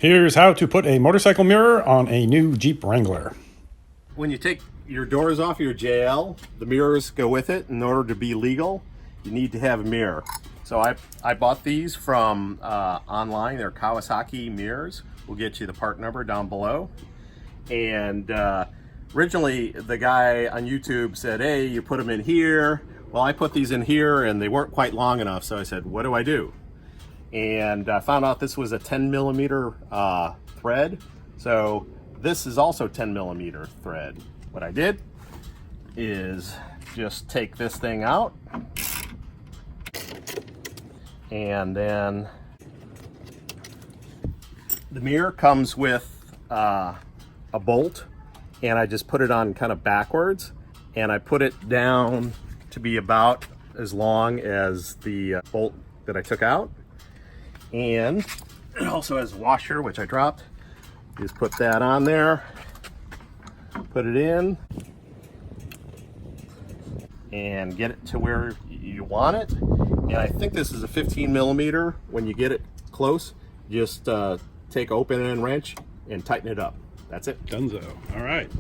Here's how to put a motorcycle mirror on a new Jeep Wrangler. When you take your doors off your JL, the mirrors go with it. In order to be legal, you need to have a mirror. So I bought these from online. They're Kawasaki mirrors. We'll get you the part number down below. And originally the guy on YouTube said, hey, you put them in here. Well, I put these in here and they weren't quite long enough. So I said, what do I do? And I found out this was a 10 millimeter thread. So this is also 10 millimeter thread. What I did is just take this thing out, and then the mirror comes with a bolt, and I just put it on kind of backwards, and I put it down to be about as long as the bolt that I took out. And it also has a washer, which I dropped. Just put that on there, put it in, and get it to where you want it. And I think this is a 15 millimeter. When you get it close, just take open end wrench and tighten it up. That's it. Dunzo. All right.